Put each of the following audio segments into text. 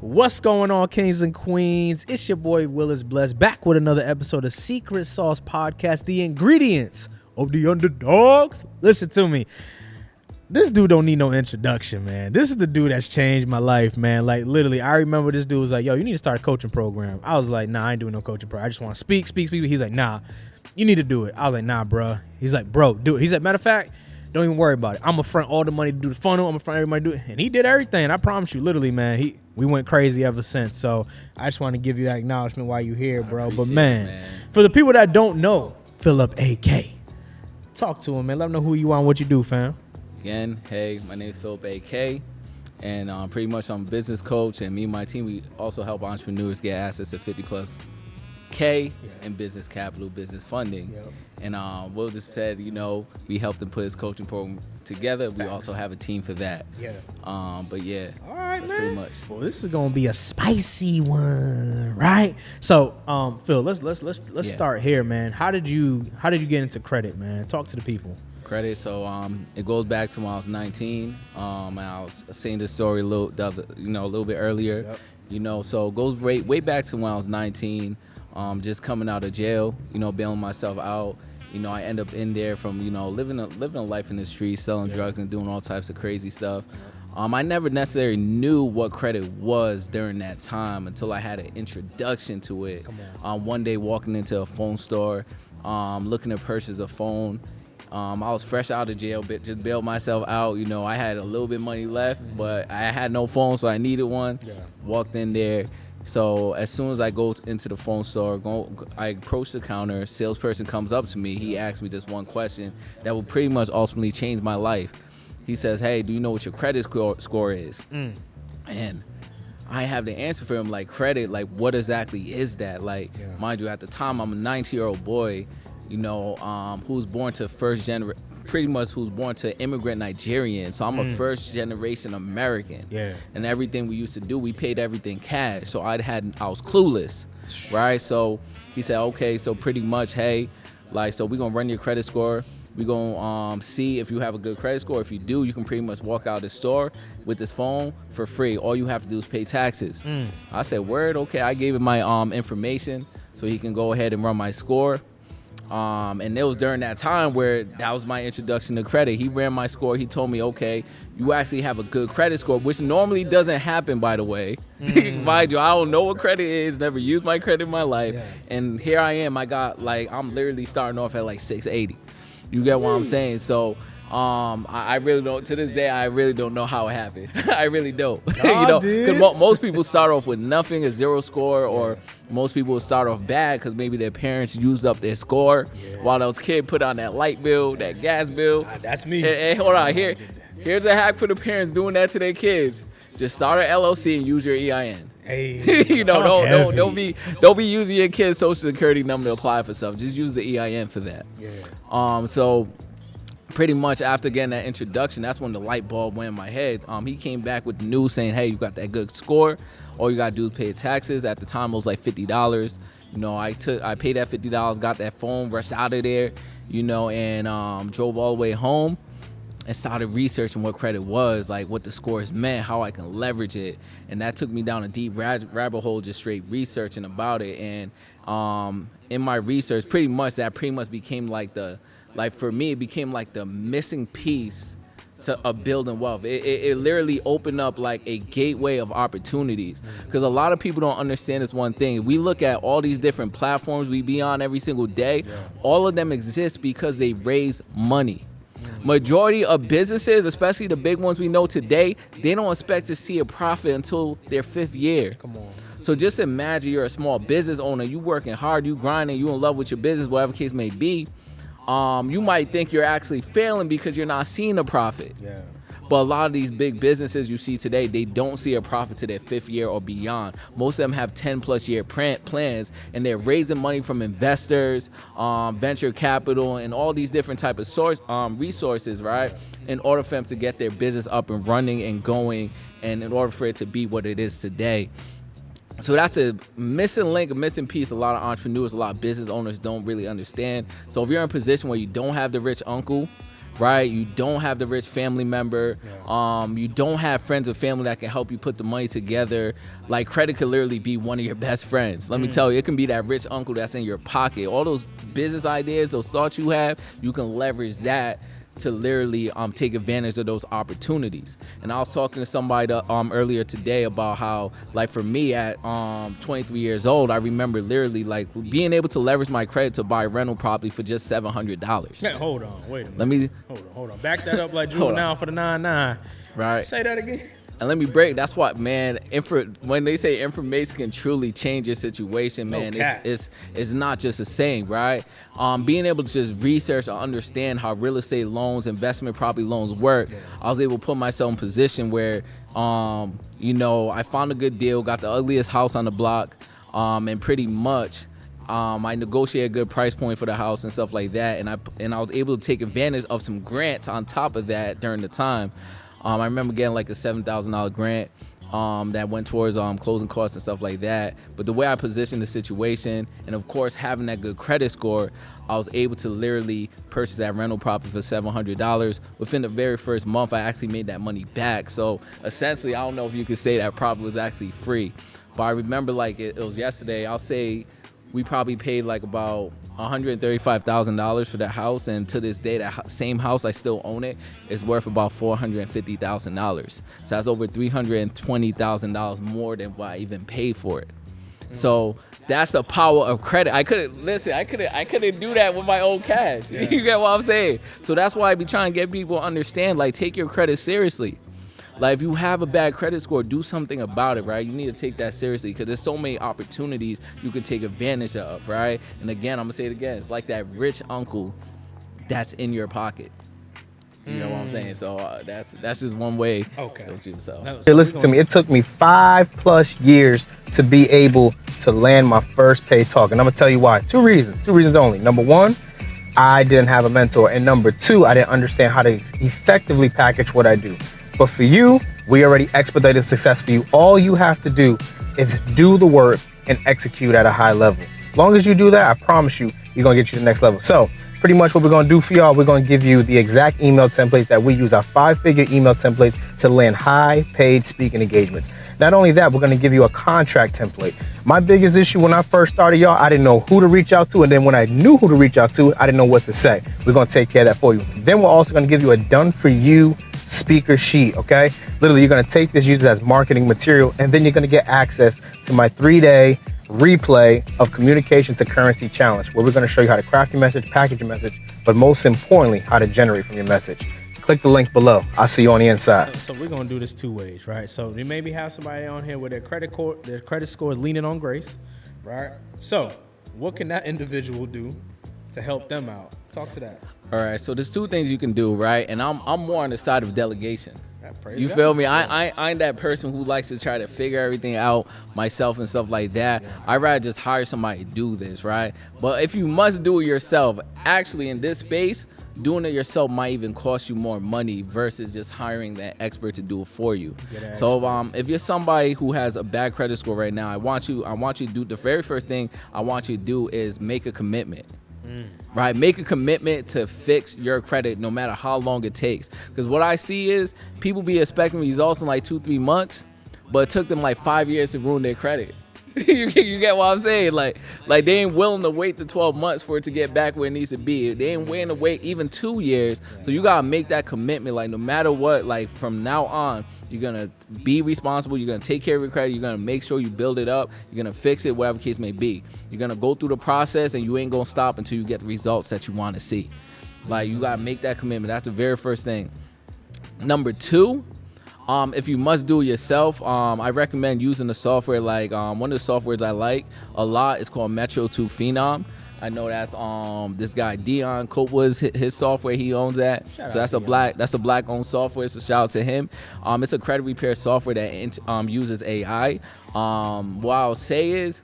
What's going on, kings and queens? It's your boy Willis Bless, back with another episode of Secret Sauce Podcast, the ingredients of the underdogs. Listen to me. This dude don't need no introduction, man. This is the dude that's changed my life, man. Like, literally, I remember this dude was like, yo, you need to start a coaching program. I was like, nah, I ain't doing no coaching program. I just want to speak. He's like, nah, you need to do it. I was like, nah, bro. He's like, bro, do it. He's like, matter of fact, don't even worry about it. I'm going to front all the money to do the funnel. I'm going to front everybody to do it. And he did everything. I promise you, literally, man. We went crazy ever since. So I just want to give you that acknowledgement while you're here, bro. But, man, for the people that don't know, Philip AK, talk to him, man. Let him know who you are and what you do, fam. Again, hey, my name is Philip AK, and pretty much I'm a business coach, and me and my team, we also help entrepreneurs get access to 50+ K in business capital, business funding. Yep. And Will just said, we helped him put his coaching program together. We also have a team for that. Yeah. But yeah. All right, that's man. Pretty much. Well, this is gonna be a spicy one, right? So, Phil, let's start here, man. How did you get into credit, man? Talk to the people. Credit. So it goes back to when I was 19. I was saying this story a little bit earlier. Yep. So it goes way back to when I was 19. Just coming out of jail, bailing myself out. I end up in there from, living a life in the streets, selling drugs and doing all types of crazy stuff. I never necessarily knew what credit was during that time until I had an introduction to it. One day walking into a phone store, looking to purchase a phone. I was fresh out of jail, just bailed myself out. I had a little bit of money left, but I had no phone, so I needed one. Yeah. Walked in there. So as soon as I go into the phone store, I approach the counter, salesperson comes up to me. He asks me just one question that will pretty much ultimately change my life. He says, hey, do you know what your credit score is? And I have the answer for him, like, credit, like, what exactly is that? Like, mind you, at the time, I'm a 19-year-old boy, who's born to immigrant Nigerian. So I'm a first generation American. Yeah. And everything we used to do, we paid everything cash. So I was clueless, right? So he said, okay, so pretty much, hey, so we're going to run your credit score. We're going to see if you have a good credit score. If you do, you can pretty much walk out of the store with this phone for free. All you have to do is pay taxes. I said, word, okay. I gave him my information so he can go ahead and run my score. And it was during that time where that was my introduction to credit. He ran my score. He told me, okay, you actually have a good credit score, which normally doesn't happen, by the way. Mind you, I don't know what credit is, never used my credit in my life. Yeah. And here I am. I'm literally starting off at like 680. You get what I'm saying? So I really don't, to this day, I really don't know how it happened. I really don't. Because most people start off with nothing, a zero score, or most people will start off bad because maybe their parents used up their score while those kids put on that light bill, that gas bill. That's me. Hey, hold on. Here's a hack for the parents doing that to their kids. Just start an LLC and use your EIN. Hey, don't be using your kid's social security number to apply for stuff. Just use the EIN for that. Yeah. So pretty much after getting that introduction, that's when the light bulb went in my head. He came back with the news saying, hey, you got that good score. All you got to do is pay taxes. At the time, it was like $50. I paid that $50, got that phone, rushed out of there, and drove all the way home and started researching what credit was, like what the scores meant, how I can leverage it. And that took me down a deep rabbit hole, just straight researching about it. And in my research, pretty much became for me, it became like the missing piece of building wealth. It literally opened up like a gateway of opportunities, because a lot of people don't understand this one thing. We look at all these different platforms we be on every single day. All of them exist because they raise money. Majority of businesses, especially the big ones we know today, they don't expect to see a profit until their 5th year. Come on. So just imagine you're a small business owner, you working hard, you grinding, you in love with your business, whatever case may be. You might think you're actually failing because you're not seeing a profit. Yeah. But a lot of these big businesses you see today, they don't see a profit to their 5th year or beyond. Most of them have 10+ year plans, and they're raising money from investors, venture capital, and all these different type of resources, right? In order for them to get their business up and running and going, and in order for it to be what it is today. So that's a missing link, a missing piece a lot of entrepreneurs, a lot of business owners don't really understand. So if you're in a position where you don't have the rich uncle, right? You don't have the rich family member. You don't have friends or family that can help you put the money together. Like, credit could literally be one of your best friends. Let me tell you, it can be that rich uncle that's in your pocket. All those business ideas, those thoughts you have, you can leverage that to literally take advantage of those opportunities. And I was talking to somebody earlier today about how, like, for me at 23 years old, I remember literally like being able to leverage my credit to buy rental property for just $700. Hey, hold on, wait a minute. Hold on. Back that up like juvenile for the 9-9. Right. Say that again. And let me break. That's what, man. When they say information can truly change your situation, man, it's not just a saying, right? Being able to just research or understand how real estate loans, investment property loans work, I was able to put myself in a position where, I found a good deal, got the ugliest house on the block, and pretty much. I negotiated a good price point for the house and stuff like that, and I was able to take advantage of some grants on top of that during the time. I remember getting like a $7,000 grant that went towards closing costs and stuff like that. But the way I positioned the situation, and of course having that good credit score, I was able to literally purchase that rental property for $700. Within the very first month, I actually made that money back. So essentially, I don't know if you could say that property was actually free, but I remember like it was yesterday. I'll say we probably paid like about $135,000 for that house, and to this day, that same house, I still own it, is worth about $450,000. So that's over $320,000 more than what I even paid for it. So that's the power of credit. I couldn't do that with my own cash. Yeah. You get what I'm saying? So that's why I be trying to get people to understand, like, take your credit seriously. Like, if you have a bad credit score, do something about it, right? You need to take that seriously because there's so many opportunities you can take advantage of, right? And again, I'm going to say it again. It's like that rich uncle that's in your pocket. You know what I'm saying? So that's just one way. Okay. Hey, listen to me. It took me 5+ years to be able to land my first paid talk. And I'm going to tell you why. Two reasons only. Number one, I didn't have a mentor. And number two, I didn't understand how to effectively package what I do. But for you, we already expedited success for you. All you have to do is do the work and execute at a high level. As long as you do that, I promise you, you're going to get you to the next level. So pretty much what we're going to do for y'all, we're going to give you the exact email templates that we use, our 5-figure email templates to land high paid speaking engagements. Not only that, we're going to give you a contract template. My biggest issue when I first started, y'all, I didn't know who to reach out to. And then when I knew who to reach out to, I didn't know what to say. We're going to take care of that for you. Then we're also going to give you a done for you speaker sheet, okay? Literally, you're gonna take this, use it as marketing material, and then you're gonna get access to my 3-day replay of Communication to Currency Challenge, where we're gonna show you how to craft your message, package your message, but most importantly, how to generate from your message. Click the link below. I'll see you on the inside. So we're gonna do this 2 ways, right? So you maybe have somebody on here where their credit score is leaning on grace, right? So what can that individual do to help them out? Talk to that. All right, so there's 2 things you can do, right? And I'm more on the side of delegation. You God. feel me? I'm that person who likes to try to figure everything out myself and stuff like that. I'd rather just hire somebody to do this, right? But if you must do it yourself, actually in this space, doing it yourself might even cost you more money versus just hiring that expert to do it for you. So if you're somebody who has a bad credit score right now, I want you to do the very first thing I want you to do is make a commitment. Right, make a commitment to fix your credit no matter how long it takes. Because what I see is people be expecting results in like 2-3 months, but it took them like 5 years to ruin their credit. you get what I'm saying? Like they ain't willing to wait the 12 months for it to get back where it needs to be. They ain't willing to wait even 2 years. So you gotta make that commitment. Like no matter what, like from now on, you're gonna be responsible. You're gonna take care of your credit. You're gonna make sure you build it up. You're gonna fix it, whatever case may be. You're gonna go through the process, and you ain't gonna stop until you get the results that you want to see. Like you gotta make that commitment. That's the very first thing. Number 2. If you must do it yourself, I recommend using the software. Like one of the softwares I like a lot is called Metro 2 Phenom. I know that's this guy Dion Copewood's his software. He owns that. So that's a black owned software. So shout out to him. It's a credit repair software that uses AI. What I'll say is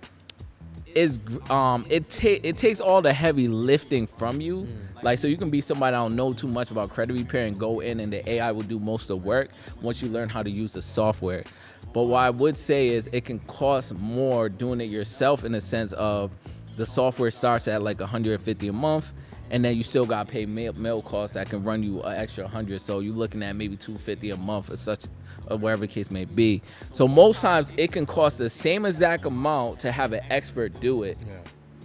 it takes all the heavy lifting from you. Like, so you can be somebody that don't know too much about credit repair and go in and the AI will do most of the work once you learn how to use the software. But what I would say is it can cost more doing it yourself in the sense of the software starts at like $150 a month and then you still got to pay mail costs that can run you an extra 100. So you're looking at maybe $250 a month or such, or whatever the case may be. So most times it can cost the same exact amount to have an expert do it. Yeah.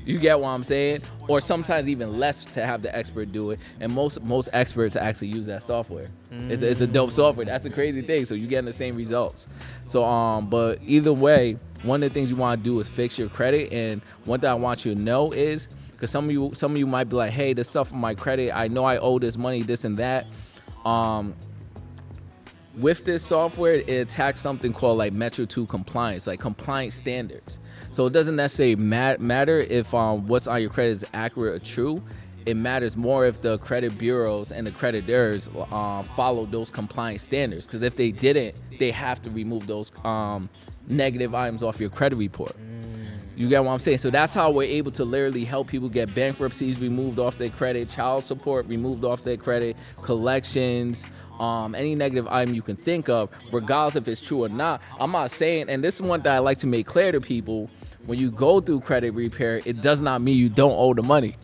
You get what I'm saying? Or sometimes even less to have the expert do it. And most experts actually use that software. It's a dope software. That's a crazy thing. So you're getting the same results. So but either way, one of the things you want to do is fix your credit. And one thing I want you to know is, because some of you might be like, hey, this stuff on my credit, I know I owe this money, this and that. With this software, it attacks something called like Metro 2 compliance, like compliance standards. So it doesn't necessarily matter if what's on your credit is accurate or true. It matters more if the credit bureaus and the creditors follow those compliance standards. Because if they didn't, they have to remove those negative items off your credit report. You get what I'm saying? So that's how we're able to literally help people get bankruptcies removed off their credit, child support removed off their credit, collections, any negative item you can think of, regardless if it's true or not. I'm not saying, and this is one that I like to make clear to people, when you go through credit repair, it does not mean you don't owe the money.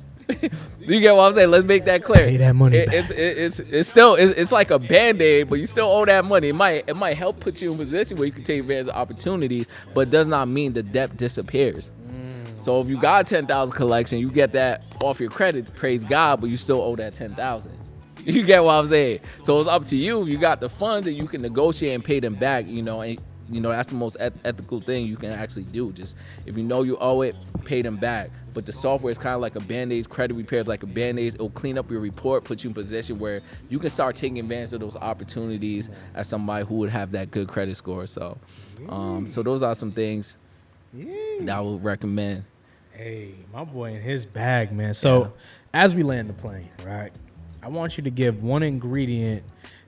You get what I'm saying? Let's make that clear. Pay that money back. It's still like a Band-Aid, but you still owe that money. It might help put you in a position where you can take advantage of opportunities, but it does not mean the debt disappears. So if you got 10,000 collection, you get that off your credit, praise God, but you still owe that 10,000. You get what I'm saying? So it's up to you. If you got the funds and you can negotiate and pay them back, and that's the most ethical thing you can actually do. Just if you know you owe it, pay them back. But the software is kind of like a Band-Aid. Credit repair is like a Band-Aid. It'll clean up your report, put you in a position where you can start taking advantage of those opportunities as somebody who would have that good credit score. So, so those are some things that I would recommend. Hey, my boy in his bag, man. So as we land the plane, right, I want you to give one ingredient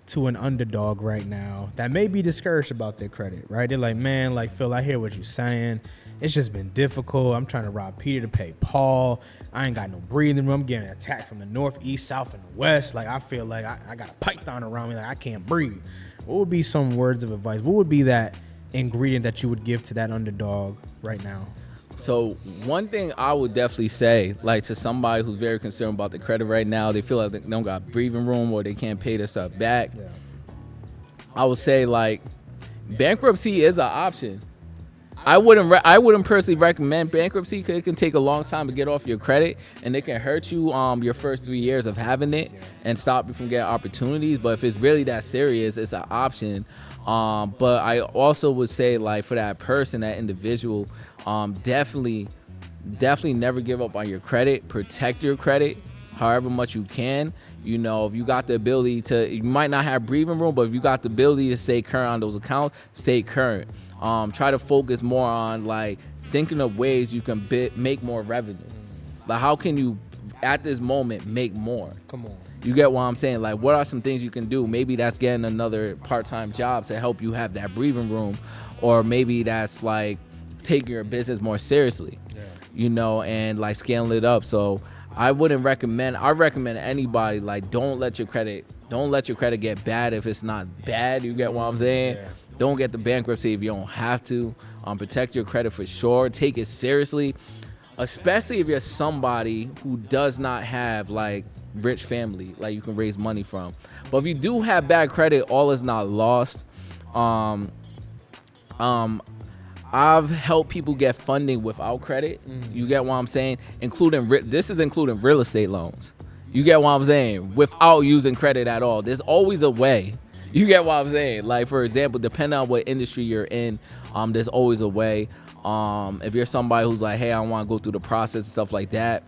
to an underdog right now that may be discouraged about their credit, right? They're like, man, like, Phil, I hear what you're saying. It's just been difficult. I'm trying to rob Peter to pay Paul. I ain't got no breathing room. I'm getting attacked from the north, east, south, and the west. Like, I feel like I got a python around me. Like, I can't breathe. What would be some words of advice? What would be that ingredient that you would give to that underdog right now? So one thing I would definitely say, like, to somebody who's very concerned about the credit right now, they feel like they don't got breathing room or they can't pay this stuff back. Yeah. I would say, like, bankruptcy is an option. I wouldn't personally recommend bankruptcy because it can take a long time to get off your credit, and it can hurt you your first 3 years of having it and stop you from getting opportunities. But if it's really that serious, it's an option. But I also would say, like, for that person, that individual, definitely never give up on your credit. Protect your credit however much you can. If you got the ability to, you might not have breathing room, but if you got the ability to stay current on those accounts, stay current. Try to focus more on, like, thinking of ways you can make more revenue. Like, how can you, at this moment, make more? Come on. You get what I'm saying? Like, what are some things you can do? Maybe that's getting another part-time job to help you have that breathing room. Or maybe that's, like, taking your business more seriously, and, like, scaling it up. So I recommend anybody, like, don't let your credit get bad if it's not bad. You get what I'm saying? Yeah. Don't get the bankruptcy if you don't have to. Protect your credit for sure. Take it seriously, especially if you're somebody who does not have, like, rich family, like, you can raise money from. But if you do have bad credit, all is not lost. I've helped people get funding without credit. You get what I'm saying? Including real estate loans. You get what I'm saying? Without using credit at all. There's always a way. You get what I'm saying? Like, for example, depending on what industry you're in, there's always a way. If you're somebody who's like, hey, I don't want to go through the process and stuff like that,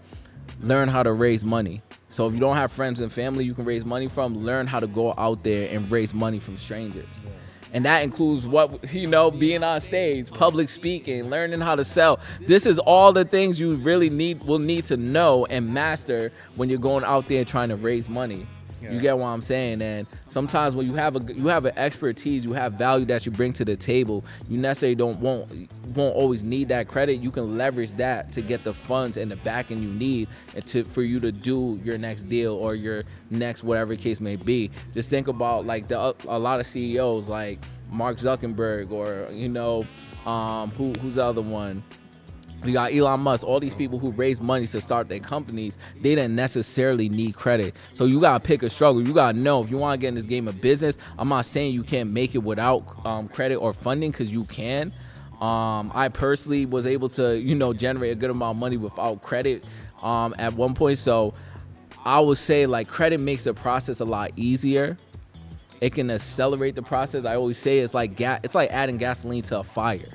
learn how to raise money. So if you don't have friends and family you can raise money from, learn how to go out there and raise money from strangers. Yeah. And that includes being on stage, public speaking, learning how to sell. This is all the things you really will need to know and master when you're going out there trying to raise money. Yeah. You get what I'm saying? And sometimes when you have an expertise, you have value that you bring to the table, you necessarily won't always need that credit. You can leverage that to get the funds and the backing you need for you to do your next deal or your next whatever case may be. Just think about, like, a lot of CEOs like Mark Zuckerberg or who's the other one? We got Elon Musk, all these people who raise money to start their companies, they didn't necessarily need credit. So you gotta pick a struggle. You gotta know if you wanna get in this game of business. I'm not saying you can't make it without credit or funding, because you can. I personally was able to, generate a good amount of money without credit at one point. So I would say like credit makes the process a lot easier. It can accelerate the process. I always say it's like adding gasoline to a fire.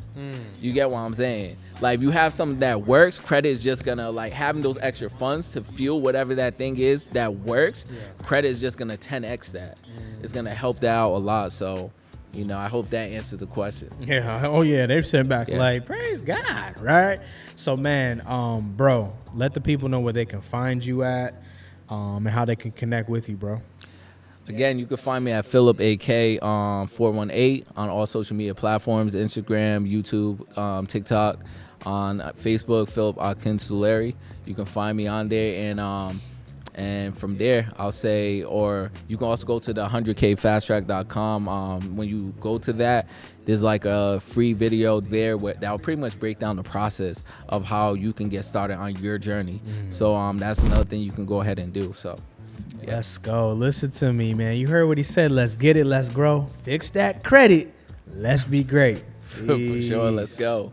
You get what I'm saying? Like if you have something that works, credit is just gonna, like, having those extra funds to fuel whatever that thing is that works. Credit is just gonna 10x that. It's gonna help that out a lot. So, I hope that answers the question. Yeah. Oh yeah. They've sent back like, praise God, right? So man, bro, let the people know where they can find you at, and how they can connect with you, bro. Again, you can find me at Philip AK 418 on all social media platforms: Instagram, YouTube, TikTok, on Facebook, Philip Akinsulari. You can find me on there, and from there, I'll say, or you can also go to the 100kfasttrack.com. When you go to that, there's like a free video there that will pretty much break down the process of how you can get started on your journey. So that's another thing you can go ahead and do. So. Yeah. Let's go. Listen to me, man. You heard what he said. Let's get it. Let's grow. Fix that credit. Let's be great. For sure. Let's go.